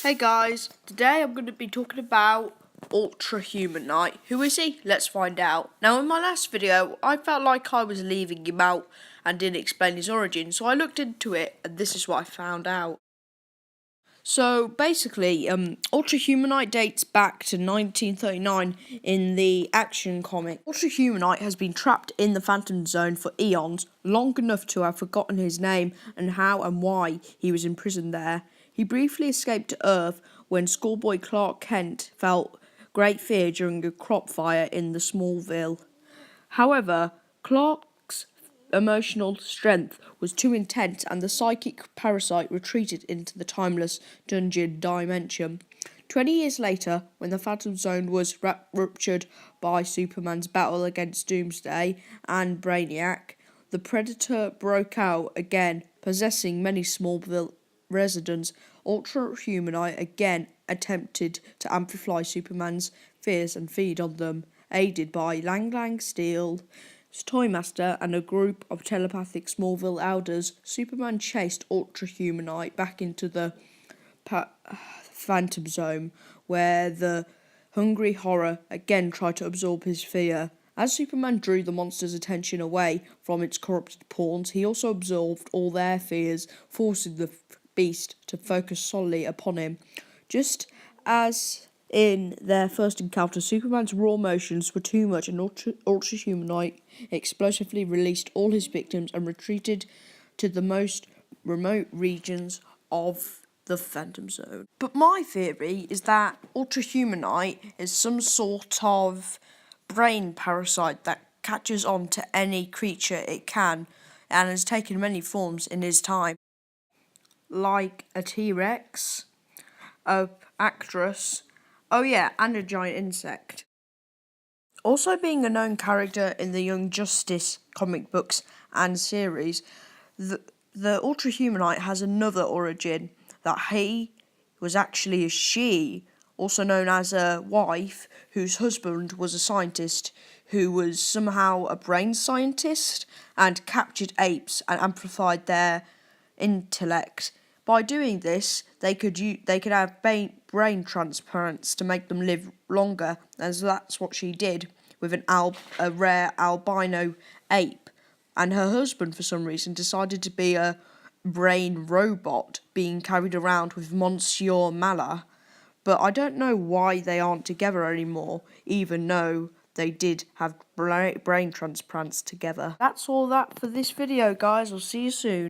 Hey guys, today I'm going to be talking about Ultra Humanite. Who is he? Let's find out. Now in my last video, I felt like I was leaving him out and didn't explain his origin, so I looked into it and this is what I found out. So basically, Ultra Humanite dates back to 1939 in the Action comic. Ultra Humanite has been trapped in the Phantom Zone for eons, long enough to have forgotten his name and how and why he was imprisoned there. He briefly escaped to Earth when schoolboy Clark Kent felt great fear during a crop fire in the Smallville. However, Clark's emotional strength was too intense and the psychic parasite retreated into the timeless dungeon dimension. 20 years later, when the Phantom Zone was ruptured by Superman's battle against Doomsday and Brainiac, the Predator broke out again, possessing many Smallville residents. Ultra Humanite again attempted to amplify Superman's fears and feed on them. Aided by Lang Lang Steel's Toymaster and a group of telepathic Smallville elders, Superman chased Ultra Humanite back into the Phantom Zone, where the hungry horror again tried to absorb his fear. As Superman drew the monster's attention away from its corrupted pawns, he also absorbed all their fears, forcing the beast to focus solely upon him. Just as in their first encounter, Superman's raw emotions were too much and Ultra Humanite explosively released all his victims and retreated to the most remote regions of the Phantom Zone. But my theory is that Ultra Humanite is some sort of brain parasite that catches on to any creature it can and has taken many forms in his time, like a T-Rex, a actress, and a giant insect. Also being a known character in the Young Justice comic books and series, the Ultra Humanite has another origin, that he was actually a she, also known as a wife, whose husband was a scientist who was somehow a brain scientist and captured apes and amplified their intellect. By doing this, they could have brain transplants to make them live longer, as that's what she did with a rare albino ape. And her husband, for some reason, decided to be a brain robot being carried around with Monsieur Mallah. But I don't know why they aren't together anymore, even though they did have brain transplants together. That's all that for this video, guys. I'll see you soon.